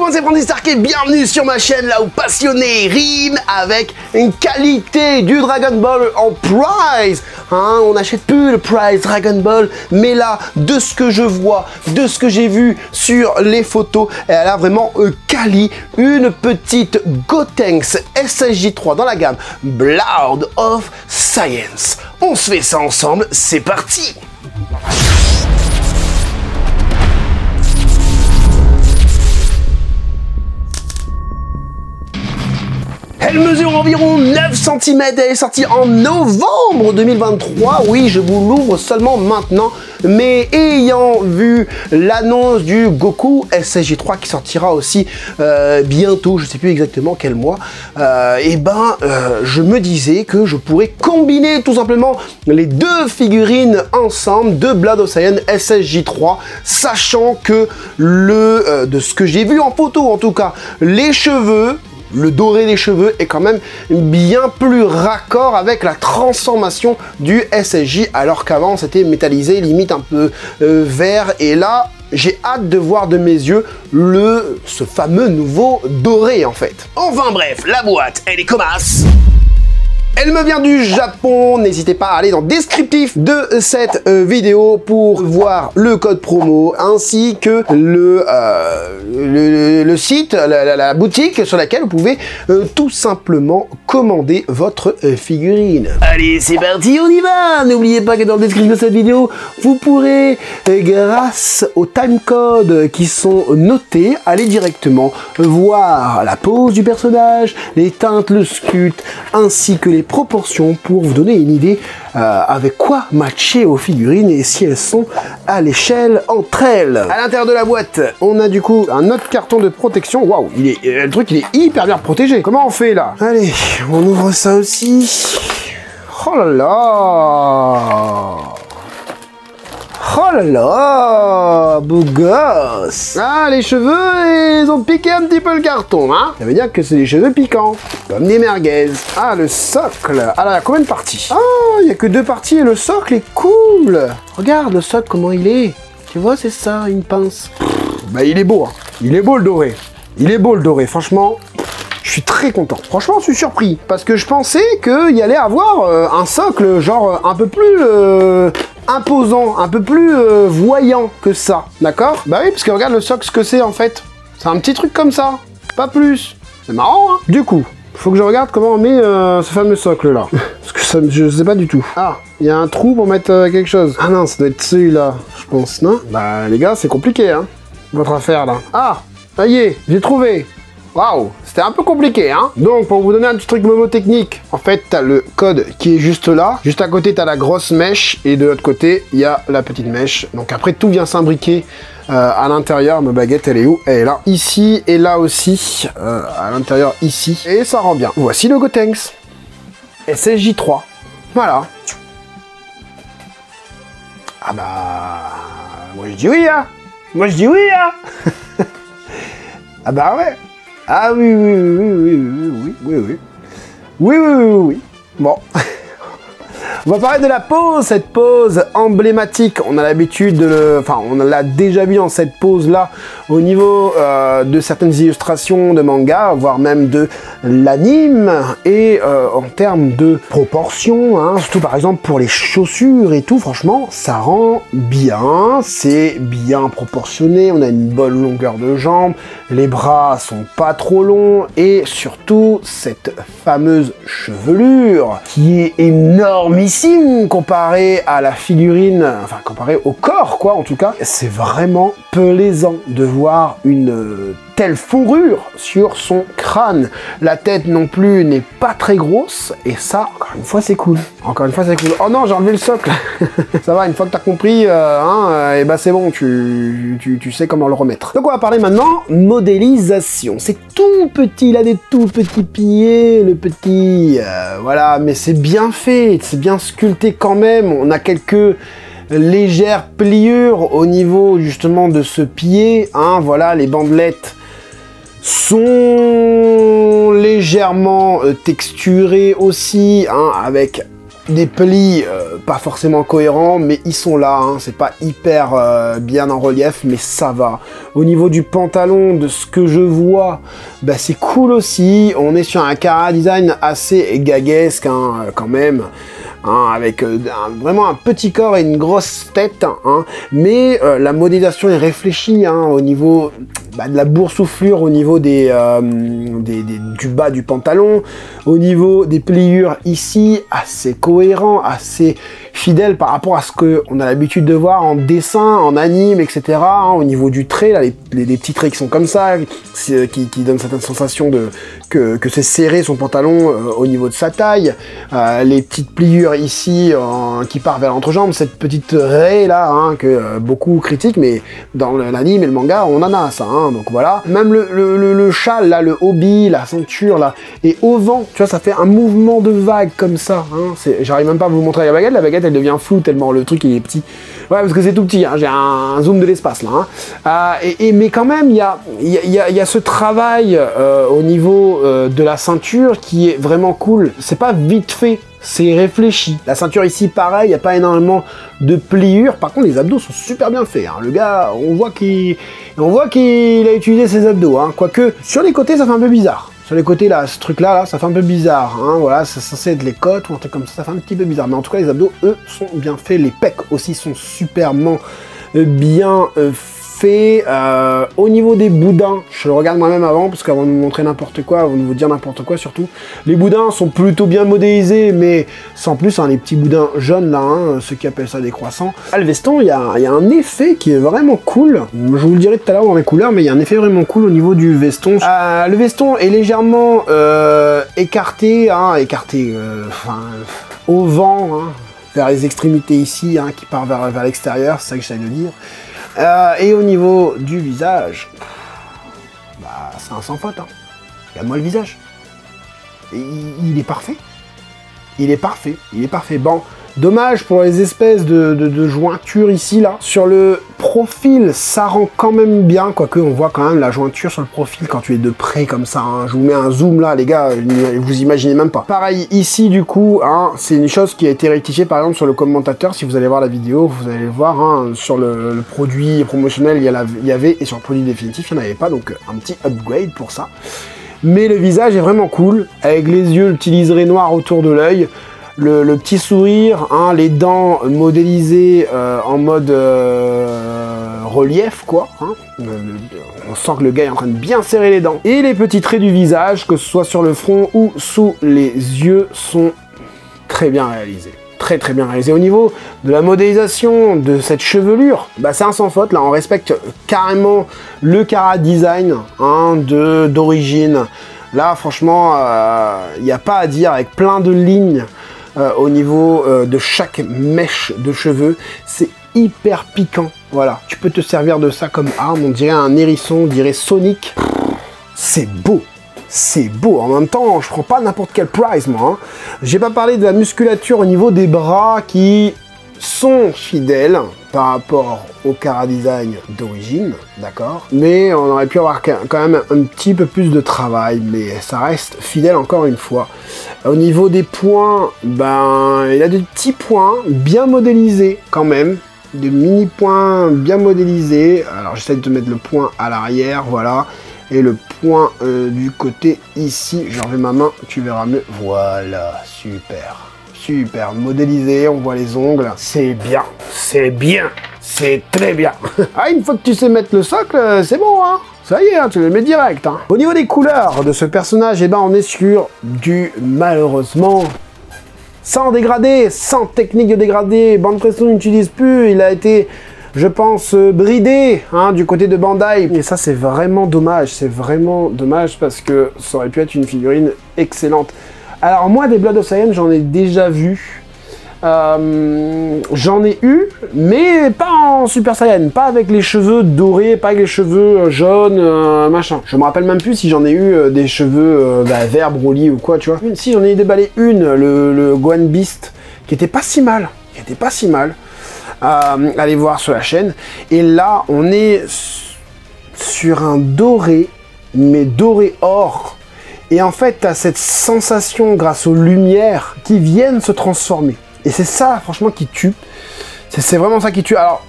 le monde, c'est Francis Stark et bienvenue sur ma chaîne là où passionné rime avec une qualité du Dragon Ball en prize. Hein, on n'achète plus le prize Dragon Ball, mais là, de ce que je vois, de ce que j'ai vu sur les photos, elle a vraiment quali une petite Gotenks SSJ3 dans la gamme Blood of Science. On se fait ça ensemble, c'est parti! Elle mesure environ 9 cm, elle est sortie en novembre 2023, oui je vous l'ouvre seulement maintenant, mais ayant vu l'annonce du Goku SSJ3 qui sortira aussi bientôt, je sais plus exactement quel mois, je me disais que je pourrais combiner tout simplement les deux figurines ensemble de Blood of Science SSJ3, sachant que de ce que j'ai vu en photo en tout cas, les cheveux, le doré des cheveux est quand même bien plus raccord avec la transformation du SSJ, alors qu'avant c'était métallisé, limite un peu vert, et là j'ai hâte de voir de mes yeux ce fameux nouveau doré en fait. Enfin bref, la boîte elle est comme as. Elle me vient du Japon, n'hésitez pas à aller dans le descriptif de cette vidéo pour voir le code promo ainsi que le site, la boutique sur laquelle vous pouvez tout simplement commander votre figurine. Allez, c'est parti, on y va! N'oubliez pas que dans le descriptif de cette vidéo, vous pourrez, grâce aux timecodes qui sont notés, aller directement voir la pose du personnage, les teintes, le sculpte, ainsi que les proportions pour vous donner une idée avec quoi matcher aux figurines et si elles sont à l'échelle entre elles. À l'intérieur de la boîte, on a du coup un autre carton de protection. Waouh, le truc il est hyper bien protégé. Comment on fait là? Allez, on ouvre ça aussi. Oh là là! Oh là là, beau gosse. Ah, les cheveux, ils ont piqué un petit peu le carton, hein. Ça veut dire que c'est des cheveux piquants, comme des merguez. Ah, le socle. Ah là, il y a combien de parties? Ah, il n'y a que 2 parties et le socle est cool. Regarde le socle, comment il est. Tu vois, c'est ça, une pince. Bah, il est beau, hein. Il est beau le doré. Il est beau le doré, franchement. Je suis très content. Franchement, je suis surpris. Parce que je pensais qu'il y allait avoir un socle, genre, un peu plus imposant, un peu plus voyant que ça. D'accord? Bah oui, parce que regarde le socle, ce que c'est en fait. C'est un petit truc comme ça. Pas plus. C'est marrant, hein? Du coup, faut que je regarde comment on met ce fameux socle là. Parce que ça, je sais pas du tout. Ah, il y a un trou pour mettre quelque chose. Ah non, ça doit être celui-là, je pense, non? Bah les gars, c'est compliqué, hein, votre affaire là. Ah, ça y est, j'ai trouvé. Waouh, c'était un peu compliqué, hein. Donc, pour vous donner un petit truc mnémotechnique, en fait, t'as le code qui est juste là. Juste à côté, t'as la grosse mèche. Et de l'autre côté, il y a la petite mèche. Donc après, tout vient s'imbriquer à l'intérieur. Ma baguette, elle est où? Elle est là. Ici et là aussi. À l'intérieur, ici. Et ça rend bien. Voici le Gotenks SSJ3. Voilà. Ah bah... moi, je dis oui, hein. Moi, je dis oui, hein. Ah bah ouais. Ah oui. Oui. Bon. On va parler de la pose, cette pose emblématique. On a l'habitude de on l'a déjà vu dans cette pose-là au niveau de certaines illustrations de manga, voire même de l'anime. Et en termes de proportions, hein, surtout par exemple pour les chaussures et tout, franchement, ça rend bien. C'est bien proportionné, on a une bonne longueur de jambe, les bras sont pas trop longs et surtout cette fameuse chevelure qui est énormissime comparé à la figurine, enfin comparé au corps quoi en tout cas. C'est vraiment plaisant de voir une telle fourrure sur son crâne. La tête non plus n'est pas très grosse et ça, encore une fois, c'est cool. Encore une fois, c'est cool. Oh non, j'ai enlevé le socle. Ça va, une fois que t'as compris, et bah c'est bon, tu sais comment le remettre. Donc on va parler maintenant modélisation. C'est tout petit, il a des tout petits pieds, le petit, voilà, mais c'est bien fait, c'est bien sculpté quand même. On a quelques légères pliures au niveau justement de ce pied, hein, voilà, les bandelettes sont légèrement texturées aussi, hein, avec des plis pas forcément cohérents, mais ils sont là, hein. C'est pas hyper bien en relief, mais ça va. Au niveau du pantalon, de ce que je vois, bah, c'est cool aussi. On est sur un Cara design assez gaguesque, hein, quand même. Hein, avec vraiment un petit corps et une grosse tête, hein, mais la modélisation est réfléchie, hein, au niveau de la boursouflure, au niveau du bas du pantalon, au niveau des pliures ici, assez cohérent, assez fidèle par rapport à ce qu'on a l'habitude de voir en dessin, en anime, etc. Hein, au niveau du trait, là, les petits traits qui sont comme ça, qui donnent certaines sensations que c'est serré son pantalon au niveau de sa taille, les petites pliures ici qui part vers l'entrejambe, cette petite raie là, hein, que beaucoup critiquent, mais dans l'anime et le manga, on en a ça, hein, donc voilà. Même le châle là, le hobby, la ceinture là, et au vent, tu vois, ça fait un mouvement de vague comme ça, hein, j'arrive même pas à vous montrer la baguette elle devient floue tellement le truc il est petit. Ouais, parce que c'est tout petit, hein, j'ai un zoom de l'espace là. Hein. Mais quand même, il y a ce travail au niveau de la ceinture qui est vraiment cool. C'est pas vite fait, c'est réfléchi. La ceinture ici, pareil, il n'y a pas énormément de pliures. Par contre, les abdos sont super bien faits. Hein. Le gars, on voit qu'il a utilisé ses abdos. Hein. Quoique, sur les côtés, ça fait un peu bizarre. Sur les côtés, là, ce truc-là, ça fait un peu bizarre, hein, voilà, c'est censé être les côtes ou un truc comme ça fait un petit peu bizarre. Mais en tout cas, les abdos, eux, sont bien faits. Les pecs aussi sont superment bien faits. Au niveau des boudins, je le regarde moi-même avant, parce qu'avant de vous montrer n'importe quoi, avant de vous dire n'importe quoi surtout, les boudins sont plutôt bien modélisés, mais sans plus, hein, les petits boudins jaunes là, hein, ceux qui appellent ça des croissants. Ah, le veston, il y a un effet qui est vraiment cool. Je vous le dirai tout à l'heure dans les couleurs, mais il y a un effet vraiment cool au niveau du veston. Le veston est légèrement écarté, hein, au vent, hein, vers les extrémités ici, hein, qui part vers l'extérieur, c'est ça que j'essaie de dire. Et au niveau du visage, bah, c'est un sans faute. Hein. Regarde-moi le visage. Il est parfait. Il est parfait. Il est parfait. Bon, dommage pour les espèces de jointures ici, là. Sur le profil, ça rend quand même bien, quoique on voit quand même la jointure sur le profil quand tu es de près comme ça. Hein. Je vous mets un zoom là, les gars, vous imaginez même pas. Pareil, ici, du coup, hein, c'est une chose qui a été rectifiée, par exemple, sur le commentateur. Si vous allez voir la vidéo, vous allez le voir, hein, sur le produit promotionnel, il y avait, et sur le produit définitif, il n'y en avait pas, donc un petit upgrade pour ça. Mais le visage est vraiment cool, avec les yeux, le petit liseré noir autour de l'œil. Le petit sourire, hein, les dents modélisées en mode relief, quoi. Hein. On sent que le gars est en train de bien serrer les dents. Et les petits traits du visage, que ce soit sur le front ou sous les yeux, sont très bien réalisés. Très très bien réalisé. Au niveau de la modélisation de cette chevelure, bah c'est un sans faute, là on respecte carrément le Cara design, hein, d'origine. Là franchement, il n'y a pas à dire, avec plein de lignes au niveau de chaque mèche de cheveux, c'est hyper piquant. Voilà, tu peux te servir de ça comme arme, on dirait un hérisson, on dirait Sonic. C'est beau. C'est beau, en même temps, je prends pas n'importe quel prize, moi. Hein. J'ai pas parlé de la musculature au niveau des bras qui sont fidèles par rapport au Cara design d'origine, d'accord. Mais on aurait pu avoir quand même un petit peu plus de travail, mais ça reste fidèle encore une fois. Au niveau des points, ben, il y a des petits points bien modélisés quand même. Des mini points bien modélisés. Alors j'essaie de te mettre le point à l'arrière, voilà. Et le point du côté ici, je remets ma main, tu verras mieux. Voilà, super. Super, modélisé, on voit les ongles. C'est bien, c'est bien, c'est très bien. Ah, une fois que tu sais mettre le socle, c'est bon, hein. Ça y est, hein, tu le mets direct. Hein. Au niveau des couleurs de ce personnage, eh ben, on est sur du, malheureusement, sans dégradé, sans technique de dégradé. Bande Presto n'utilise plus, il a été... je pense, bridé, hein, du côté de Bandai. Et ça, c'est vraiment dommage parce que ça aurait pu être une figurine excellente. Alors moi, des Blood of Saiyan, j'en ai déjà vu. J'en ai eu, mais pas en Super Saiyan, pas avec les cheveux dorés, pas avec les cheveux jaunes, machin. Je me rappelle même plus si j'en ai eu des cheveux verts, broly ou quoi, tu vois. Si j'en ai déballé une, le Gohan Beast, qui était pas si mal, allez voir sur la chaîne. Et là, on est sur un doré, mais doré or. Et en fait, tu as cette sensation grâce aux lumières qui viennent se transformer. Et c'est ça, franchement, qui tue. C'est vraiment ça qui tue. Alors,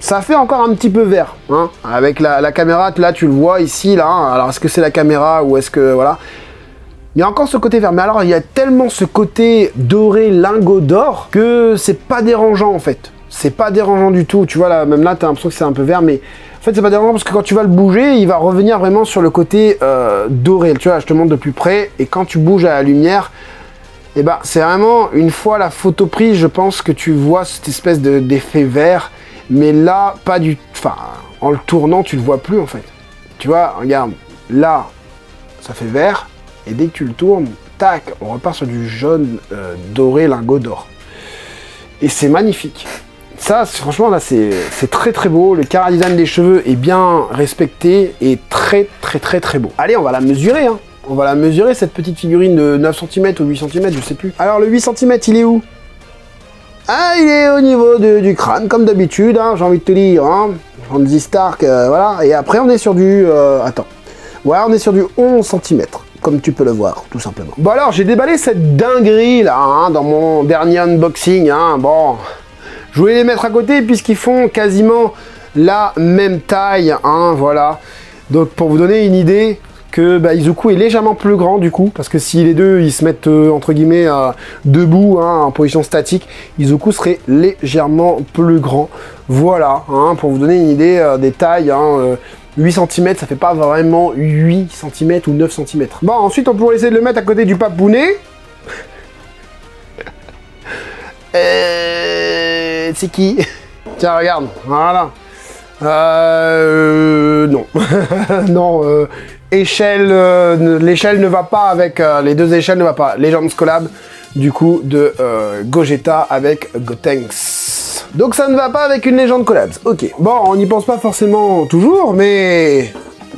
ça fait encore un petit peu vert, hein. Avec la caméra, là, tu le vois ici, là. Hein. Alors, est-ce que c'est la caméra ou est-ce que... Voilà. Il y a encore ce côté vert. Mais alors, il y a tellement ce côté doré, lingot d'or, que c'est pas dérangeant, en fait. C'est pas dérangeant du tout. Tu vois, là, même là, tu as l'impression que c'est un peu vert, mais... En fait, c'est pas dérangeant parce que quand tu vas le bouger, il va revenir vraiment sur le côté doré. Tu vois, je te montre de plus près. Et quand tu bouges à la lumière... Et ben, c'est vraiment, une fois la photo prise, je pense que tu vois cette espèce d'effet vert. Mais là, pas du... Enfin, en le tournant, tu le vois plus, en fait. Tu vois, regarde. Là, ça fait vert. Et dès que tu le tournes, tac, on repart sur du jaune doré, lingot d'or. Et c'est magnifique. Ça, franchement, là, c'est très très beau. Le chara design des cheveux est bien respecté et très beau. Allez, on va la mesurer, hein. On va la mesurer, cette petite figurine de 9 cm ou 8 cm, je sais plus. Alors, le 8 cm, il est où? Ah, il est au niveau du crâne, comme d'habitude, hein, j'ai envie de te dire. Hein. Fantasy Stark, voilà. Et après, on est sur du... attends. Ouais, on est sur du 11 cm, comme tu peux le voir, tout simplement. Bon, alors, j'ai déballé cette dinguerie, là, hein, dans mon dernier unboxing. Hein. Bon, je voulais les mettre à côté, puisqu'ils font quasiment la même taille, hein, voilà. Donc, pour vous donner une idée... que bah, Izuku est légèrement plus grand du coup, parce que si les deux ils se mettent entre guillemets debout, hein, en position statique, Izuku serait légèrement plus grand. Voilà, hein, pour vous donner une idée des tailles, hein, 8 cm ça fait pas vraiment 8 cm ou 9 cm. Bon, ensuite on pourrait essayer de le mettre à côté du papounet. C'est qui? Tiens, regarde, voilà. Non. Non, l'échelle ne va pas avec... les deux échelles ne va pas. Legends Collab, du coup, de Gogeta avec Gotenks. Donc ça ne va pas avec une Legend Collab. Ok. Bon, on n'y pense pas forcément toujours, mais...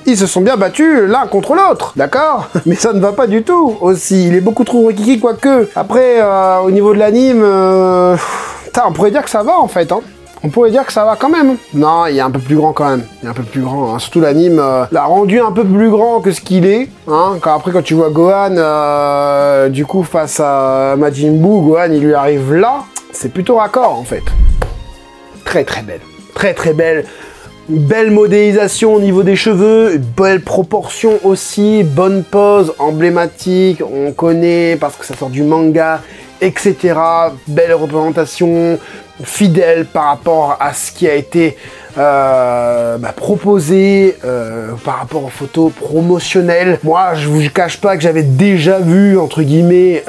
Ils se sont bien battus l'un contre l'autre, d'accord? Mais ça ne va pas du tout, aussi. Il est beaucoup trop rikiki, quoique. Après, au niveau de l'anime... on pourrait dire que ça va, en fait, hein. On pourrait dire que ça va quand même. Non, il est un peu plus grand quand même. Il est un peu plus grand. Hein. Surtout l'anime l'a rendu un peu plus grand que ce qu'il est. Hein. Après, quand tu vois Gohan, du coup, face à Majin Buu, Gohan, il lui arrive là. C'est plutôt raccord, en fait. Très belle. Très belle. Belle modélisation au niveau des cheveux. Belle proportion aussi. Bonne pose, emblématique. On connaît parce que ça sort du manga, etc. Belle représentation. Fidèle par rapport à ce qui a été proposé par rapport aux photos promotionnelles. Moi, je vous cache pas que j'avais déjà vu, entre guillemets,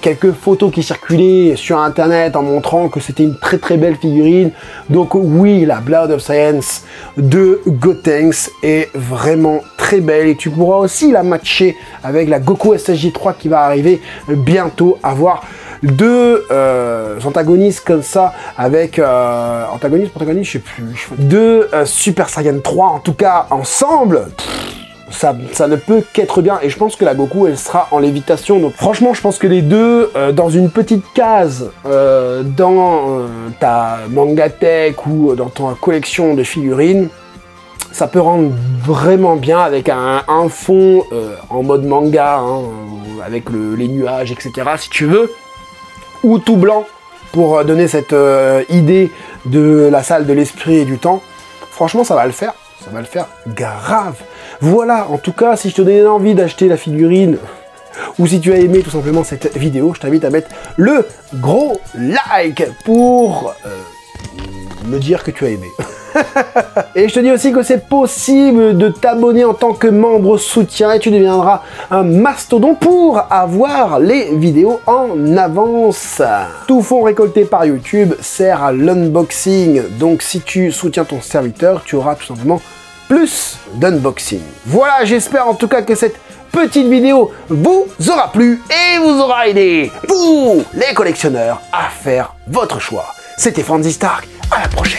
quelques photos qui circulaient sur internet en montrant que c'était une très belle figurine. Donc oui, la Blood of Science de Gotenks est vraiment très belle et tu pourras aussi la matcher avec la Goku SSJ3 qui va arriver bientôt à voir deux antagonistes comme ça avec antagonistes, je sais plus, deux Super Saiyan 3 en tout cas ensemble. Ça ne peut qu'être bien et je pense que la Goku elle sera en lévitation, donc franchement je pense que les deux dans une petite case dans ta Mangatech ou dans ta collection de figurines, ça peut rendre vraiment bien avec un fond en mode manga, hein, avec les nuages, etc. si tu veux, ou tout blanc pour donner cette idée de la salle de l'esprit et du temps. Franchement, ça va le faire grave. Voilà, en tout cas, si je te donnais envie d'acheter la figurine, ou si tu as aimé tout simplement cette vidéo, je t'invite à mettre le gros like pour me dire que tu as aimé. Et je te dis aussi que c'est possible de t'abonner en tant que membre soutien et tu deviendras un mastodon pour avoir les vidéos en avance. Tout fonds récolté par YouTube sert à l'unboxing, donc si tu soutiens ton serviteur, tu auras tout simplement plus d'unboxing. Voilà, j'espère en tout cas que cette petite vidéo vous aura plu et vous aura aidé, vous les collectionneurs, à faire votre choix. C'était Fantasy Stark, à la prochaine.